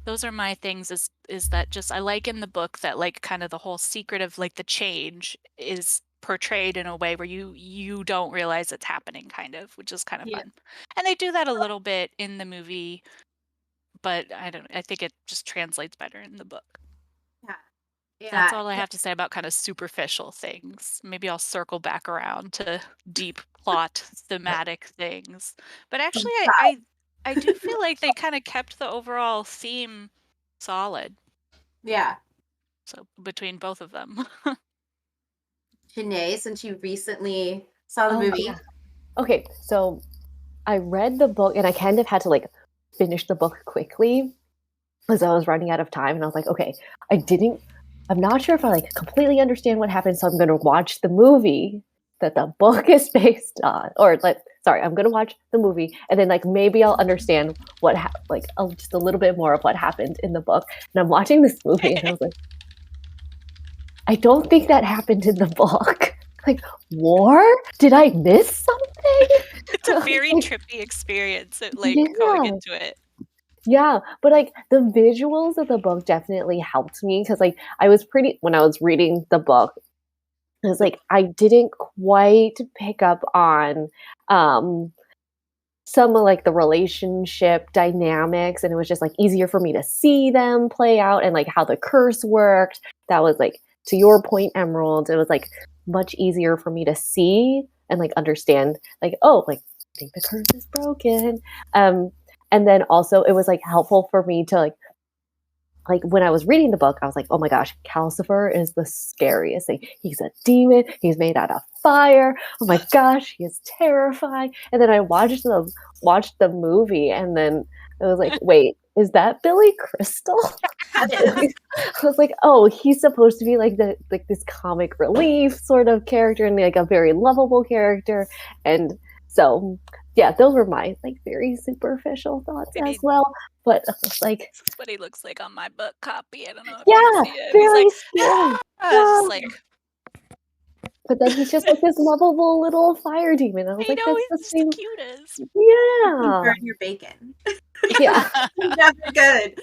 those are my things, is that just I like in the book that like kind of the whole secret of like the change is portrayed in a way where you don't realize it's happening, kind of, which is kind of Yeah. fun. And they do that a little bit in the movie, but I think it just translates better in the book. Yeah. That's Yeah. all I have to say about kind of superficial things. Maybe I'll circle back around to deep plot thematic things. But actually I do feel like they kind of kept the overall theme solid. Yeah. So between both of them. Jannae, since you recently saw the Oh, movie. yeah. Okay, so I read the book and I kind of had to like finish the book quickly because I was running out of time, and I was like, okay, I'm not sure if I like completely understand what happened, so I'm going to watch the movie that the book is based on, or like, sorry, I'm going to watch the movie, and then like maybe I'll understand just a little bit more of what happened in the book. And I'm watching this movie, and I was like, I don't think that happened in the book. Like, war? Did I miss something? It's a very Like, trippy experience at yeah. going into it. Yeah, but like the visuals of the book definitely helped me because like when I was reading the book, it was like I didn't quite pick up on some of like the relationship dynamics, and it was just like easier for me to see them play out and like how the curse worked. That was like, to your point, Emerald, it was like much easier for me to see and like understand, like, oh, like I think the curse is broken. And then also it was like helpful for me to like when I was reading the book, I was like, oh my gosh, Calcifer is the scariest thing. He's a demon. He's made out of fire. Oh my gosh, he is terrifying. And then I watched the movie, and then I was like, wait, is that Billy Crystal? I was like, oh, he's supposed to be like this comic relief sort of character and like a very lovable character. And so yeah, those were my like very superficial thoughts as well. But like, this is what he looks like on my book copy. I don't know if yeah, you can see it. very He's like, scary. just like, But then he's just like this lovable little fire demon. I was I like, know, that's the he's same. the cutest. Yeah. Burn your bacon. Yeah. Never good.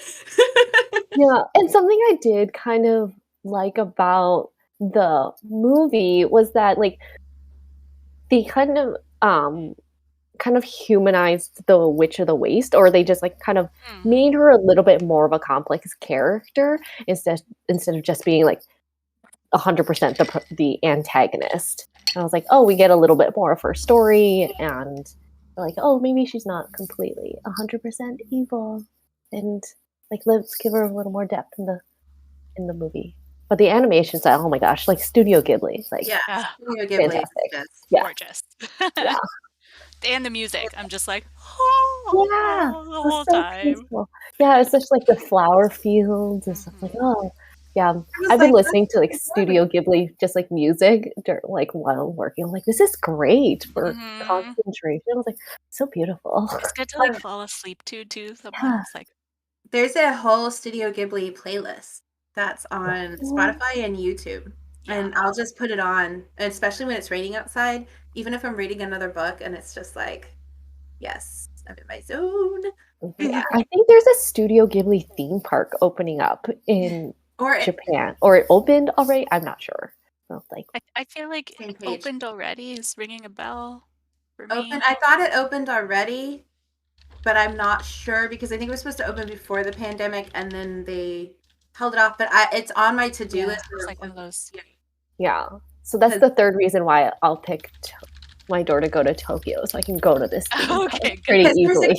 Yeah. And something I did kind of like about the movie was that like they kind of humanized the Witch of the Waste, or they just like kind of made her a little bit more of a complex character instead of just being like 100% the antagonist. And I was like, oh, we get a little bit more of her story, and like, oh, maybe she's not completely 100% evil, and like let's give her a little more depth in the movie. But the animation style, oh my gosh, like Studio Ghibli, like Yeah, Studio Ghibli is fantastic. just Yeah. Gorgeous. Yeah. And the music, I'm just like, Yeah, the whole so time. peaceful. Yeah, it's just like the flower fields and stuff like, oh, yeah. I've been listening to like Studio Ghibli, just like music, like while working. I'm like, this is great for concentration. I was like, so beautiful. It's good to like fall asleep to too sometimes. Like, there's a whole Studio Ghibli playlist that's on Spotify and YouTube. And I'll just put it on, especially when it's raining outside, even if I'm reading another book and it's just like, yes, I'm in my zone. Yeah, I think there's a Studio Ghibli theme park opening up in Japan, or it opened already. I'm not sure. So, like, I feel like it opened already is ringing a bell for me. I thought it opened already, but I'm not sure because I think it was supposed to open before the pandemic and then they held it off. But it's on my to-do list. It's like one of those. Yeah. So that's the third reason why I'll pick my door to go to Tokyo, so I can go to this okay, pretty easily.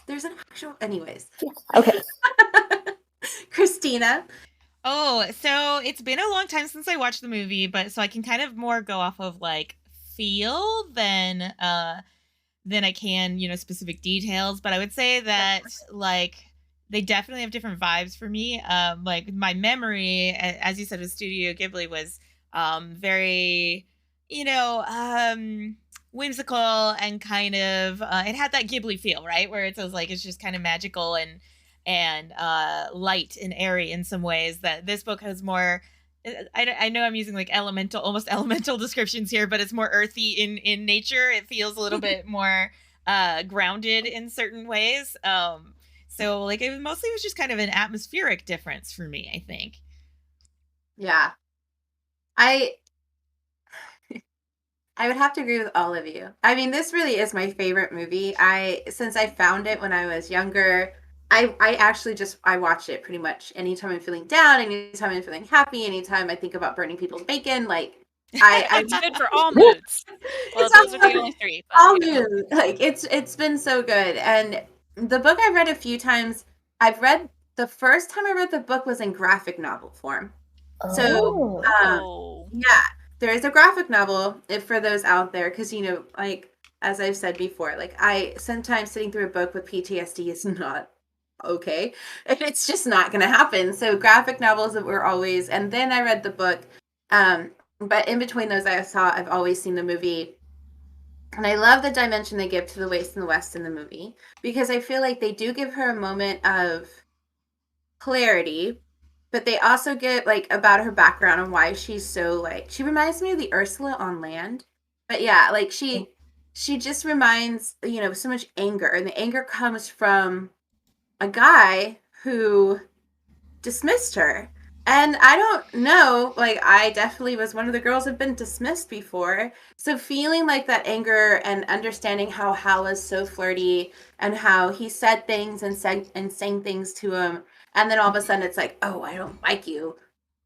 There's an actual, anyways. Yeah. Okay. Christina. Oh, so it's been a long time since I watched the movie, but so I can kind of more go off of like feel than I can, specific details. But I would say that like they definitely have different vibes for me. Like my memory, as you said, with Studio Ghibli was very, whimsical and kind of it had that Ghibli feel, right? Where it was like it's just kind of magical and light and airy in some ways. That this book has more. I know I'm using like almost elemental descriptions here, but it's more earthy in nature. It feels a little bit more grounded in certain ways. So like it mostly was just kind of an atmospheric difference for me, I think. Yeah. I would have to agree with all of you. I mean, this really is my favorite movie. Since I found it when I was younger, I actually just I watch it pretty much anytime I'm feeling down, anytime I'm feeling happy, anytime I think about burning people's bacon. Like It's good for all moods. Well, it's those are the also only three. But, all new. Like it's been so good. And the book I've read a few times. I've read the first time I read the book was in graphic novel form. So Oh. yeah, there is a graphic novel if for those out there, because like as I've said before, like I sometimes sitting through a book with PTSD is not okay. It's just not going to happen. So graphic novels that were always, and then I read the book. But in between those, I've always seen the movie. And I love the dimension they give to the Waste and the West in the movie, because I feel like they do give her a moment of clarity, but they also get like about her background and why she's so like, she reminds me of the Ursula on land. But yeah, like she just reminds, so much anger, and the anger comes from a guy who dismissed her. And I don't know, like I definitely was one of the girls who've been dismissed before. So feeling like that anger and understanding how Hal is so flirty and how he said things and sang things to him, and then all of a sudden it's like, oh, I don't like you.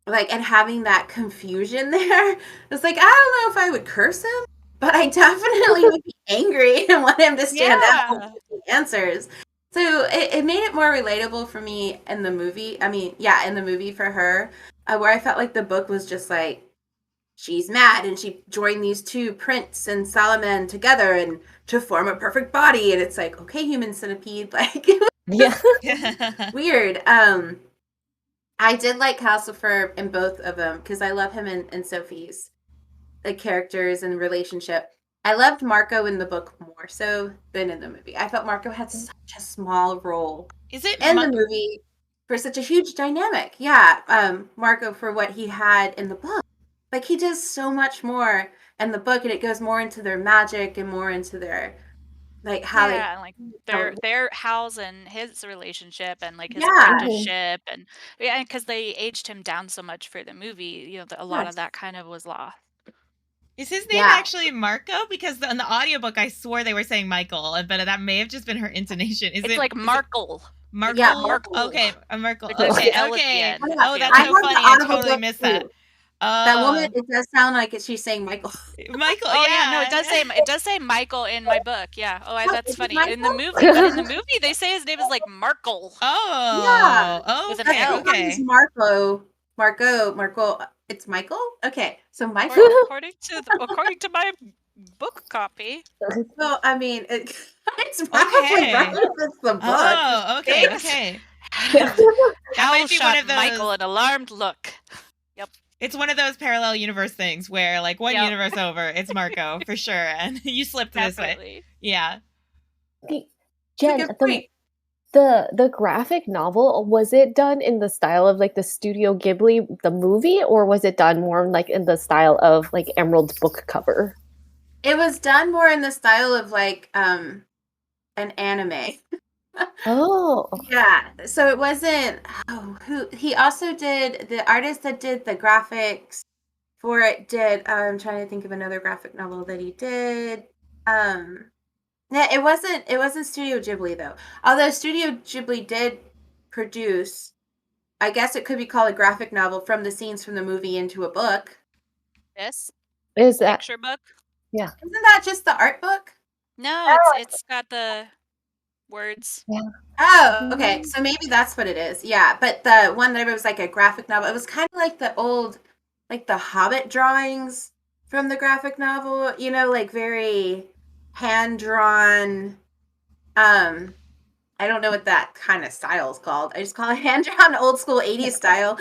Like, and having that confusion there, it's like, I don't know if I would curse him, but I definitely would be angry and want him to stand up and give me answers. So it made it more relatable for me in the movie. I mean, yeah, in the movie for her, where I felt like the book was just like, she's mad and she joined these two Prince and Solomon together and to form a perfect body. And it's like, okay, human centipede, like weird. I did like Calcifer in both of them because I love him and Sophie's characters and relationship. I loved Marco in the book more so than in the movie. I felt Marco had such a small role in the movie for such a huge dynamic. Yeah, Marco for what he had in the book. Like he does so much more in the book, and it goes more into their magic and more into their like how their Howl's and his relationship and like his apprenticeship and because they aged him down so much for the movie, a lot of that kind of was lost. Is his name actually Marco? Because in the audiobook, I swore they were saying Michael, but that may have just been her intonation. It's like Markle. Markle? Yeah, Markle. Okay, Markle. Okay. Oh, that's so funny. I totally missed that. That woman, it does sound like she's saying Michael. Michael, no, it does say Michael in my book. Yeah. Oh, that's funny. In the movie, they say his name is like Markle. Oh. Yeah. Oh, with an L. Okay. Marco. It's Michael? Okay. So Michael. According to my book copy. Well, I mean, it's probably right if it's the book. Oh, okay. That might be one of those. Michael an alarmed look. Yep. It's one of those parallel universe things where, like, one universe over, it's Marco for sure, and you slipped this way. Yeah. Jen, the graphic novel, was it done in the style of like the Studio Ghibli, the movie, or was it done more like in the style of like Emerald's book cover? It was done more in the style of like an anime. Oh. Yeah. So it wasn't he also did, the artist that did the graphics for it did I'm trying to think of another graphic novel that he did. Yeah, it wasn't Studio Ghibli though. Although Studio Ghibli did produce, I guess it could be called a graphic novel from the scenes from the movie into a book. This is that picture book? Yeah. Isn't that just the art book? No, it's got the words. Yeah. Oh, okay. So maybe that's what it is. Yeah, but the one that was like a graphic novel, it was kind of like the old, like the Hobbit drawings from the graphic novel, like very hand-drawn. I don't know what that kind of style is called. I just call it hand-drawn old school 80s style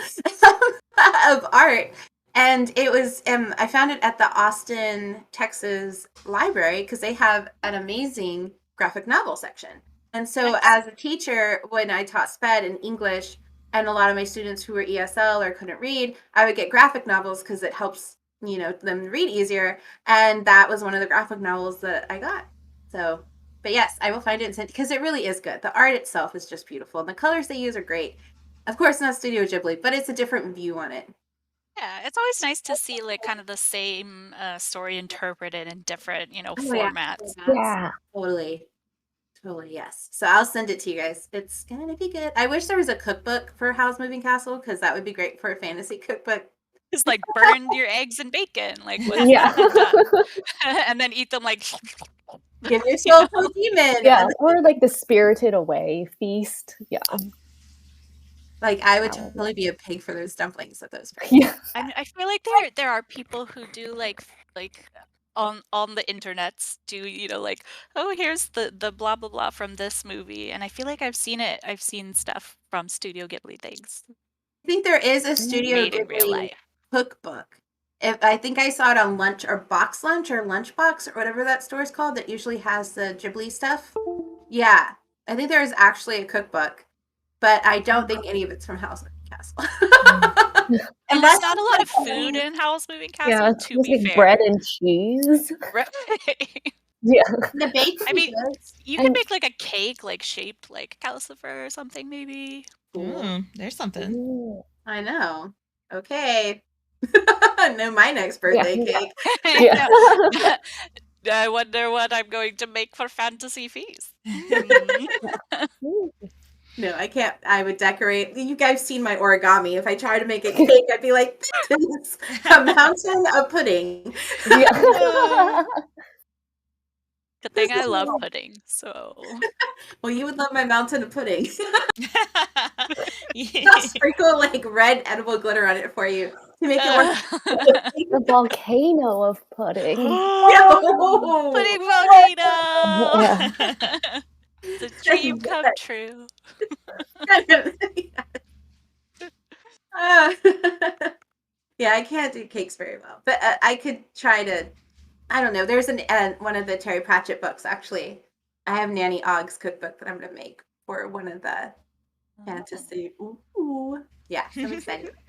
of art. And it was, I found it at the Austin, Texas library because they have an amazing graphic novel section. And so as a teacher, when I taught SPED and English, and a lot of my students who were ESL or couldn't read, I would get graphic novels because it helps, them read easier. And that was one of the graphic novels that I got. So, but yes, I will find it because it really is good. The art itself is just beautiful. And the colors they use are great. Of course, not Studio Ghibli, but it's a different view on it. Yeah, it's always nice to see like kind of the same story interpreted in different, Oh yeah, formats. Yeah. totally. Totally, yes. So I'll send it to you guys. It's gonna be good. I wish there was a cookbook for Howl's Moving Castle because that would be great for a fantasy cookbook. It's like burn your eggs in bacon. Like, what's Yeah. done? And then eat them like. Give your soul to a demon. Yeah, or like the Spirited Away feast. Yeah. Like I would totally be a pig for those dumplings at those prices. Yeah. I feel like there are people who do like on the internets do like, oh, here's the blah blah blah from this movie, and I feel like I've seen stuff from Studio Ghibli things I think there is a Studio made in real Ghibli life. cookbook. I think I saw it on Lunch or Box Lunch or Lunchbox or whatever that store is called that usually has the Ghibli stuff. Yeah, I think there is actually a cookbook, but I don't think any of it's from Howl's Moving Castle. And there's not a lot of food in Howl's Moving Castle, Yeah, it's to be like fair. bread and cheese. Yeah. The baked I mean, goods. you can make like a cake like shaped like Calcifer or something maybe. There's something. Ooh. I know. Okay. No, my next birthday cake. Yeah. I wonder what I'm going to make for Fantasy Feast. No, I can't. I would decorate. You guys seen my origami. If I tried to make a cake, I'd be like, this is a mountain of pudding. Yeah. Good thing I love pudding, so. Well, you would love my mountain of pudding. Yeah. I'll sprinkle like red edible glitter on it for you to make it work. The volcano of pudding. Pudding volcano! Yeah. The dream come true. Yeah, I can't do cakes very well, but I could try to. I don't know. There's one of the Terry Pratchett books actually. I have Nanny Ogg's cookbook that I'm gonna make for one of the fantasy. Ooh, yeah, I'm excited about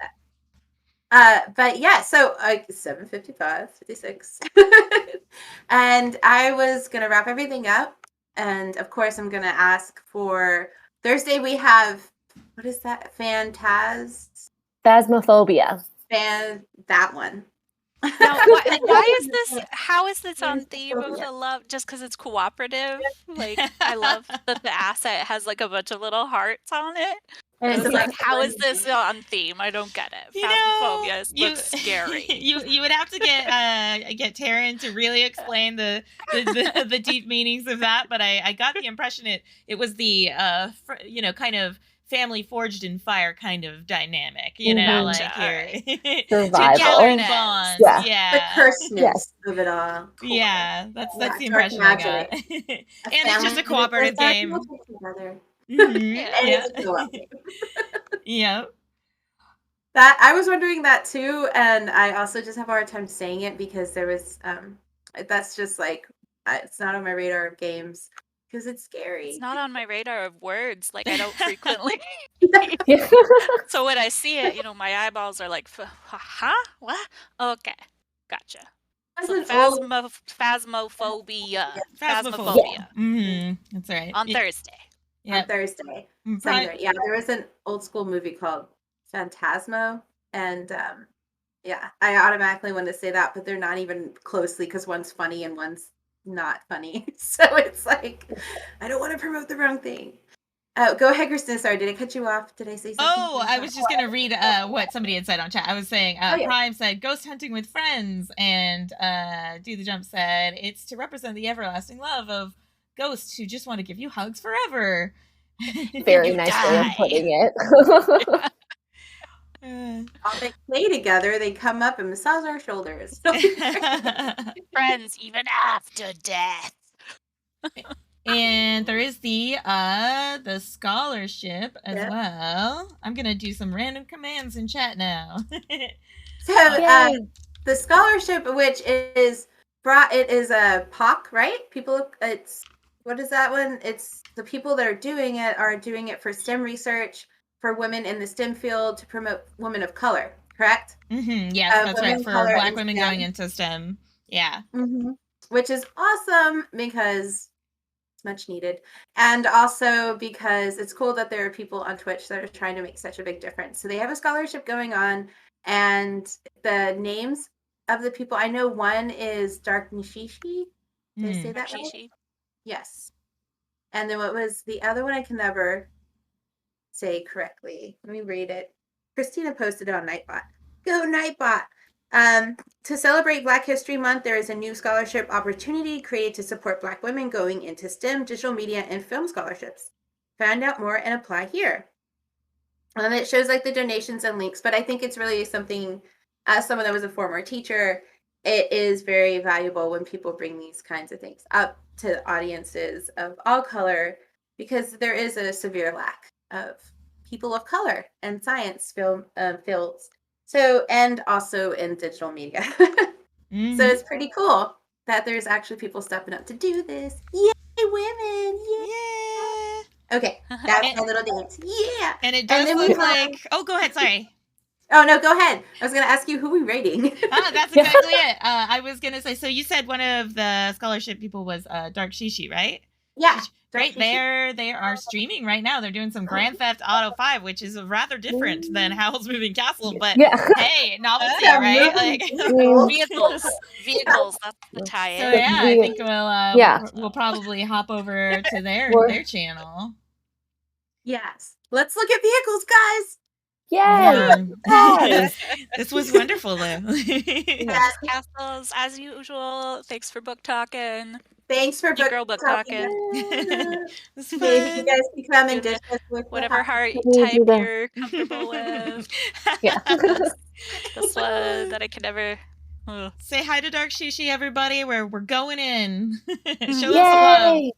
that. But yeah, so 7:55, 56, and I was gonna wrap everything up, and of course I'm gonna ask for Thursday. We have what is that? Phasmophobia. That one. Now, why is this? How is this on theme of the love? Just because it's cooperative? Like, I love that the asset has like a bunch of little hearts on it. And it's like, how is this on theme? I don't get it. Phasmophobia looks scary. You would have to get Taryn to really explain the deep meanings of that, but I got the impression it was the kind of family forged in fire kind of dynamic, like your survival bonds. Yeah. The curseness of it all. Cool. Yeah, that's the impression I got. And it's just a cooperative game. Yeah. That I was wondering that too, and I also just have a hard time saying it because there was that's just like it's not on my radar of games because it's scary. It's not on my radar of words. Like I don't frequently. So when I see it, my eyeballs are like, huh? What? Okay, gotcha. So phasmophobia. Mm-hmm. That's right. On Thursday. On Thursday. Yeah, there was an old school movie called Phantasmo, and I automatically want to say that, but they're not even closely because one's funny and one's not funny. So it's like I don't want to promote the wrong thing. Go ahead, Christina. Sorry, did I cut you off? Did I say something? Oh, I was just going to read what somebody had said on chat. I was saying Prime said ghost hunting with friends, and Do the Jump said it's to represent the everlasting love of ghosts who just want to give you hugs forever. Very nice way of putting it. All they play together, they come up and massage our shoulders. Friends even after death. And there is the scholarship as well. I'm gonna do some random commands in chat now. So the scholarship, which is it is a POC, right? People, it's what is that one? It's the people that are doing it for STEM research for women in the STEM field to promote women of color, correct? Mm-hmm. Yes, that's right. For Black women going into STEM. Yeah. Mm-hmm. Which is awesome because It's much needed. And also because it's cool that there are people on Twitch that are trying to make such a big difference. So they have a scholarship going on, and the names of the people, I know one is Dark Nishishi. Did I say that right? Shishi. Yes. And then what was the other one? I can never say correctly. Let me read it. Christina posted it on Nightbot. Go Nightbot! To celebrate Black History Month, there is a new scholarship opportunity created to support Black women going into STEM, digital media, and film scholarships. Find out more and apply here. It shows like the donations and links, but I think it's really something, as someone that was a former teacher, it is very valuable when people bring these kinds of things up to audiences of all color, because there is a severe lack of people of color in science film fields. So, and also in digital media. So it's pretty cool that there's actually people stepping up to do this. Yay, women! Yeah. Okay, that's my little dance. Yeah. And it does look like. Oh, go ahead. Sorry. Oh no, go ahead. I was going to ask you who we rating. Oh, that's exactly it. I was going to say. So you said one of the scholarship people was Dark Shishi, right? Yeah. Right, they are streaming right now. They're doing some Grand Theft Auto 5, which is rather different than Howl's Moving Castle, but hey, novelty, right? Like vehicles, that's the tie-in. So yeah, I think we'll probably hop over to their channel. Yes, let's look at vehicles, guys. Yes. This was wonderful, though. Yes, castles as usual. Thanks for book talking. Thanks for book talking. Maybe you guys can come and dish us with whatever heart type you're comfortable with. Yeah. This one that I could never. Say hi to Dark Shishi, everybody. We're going in. Show Yay!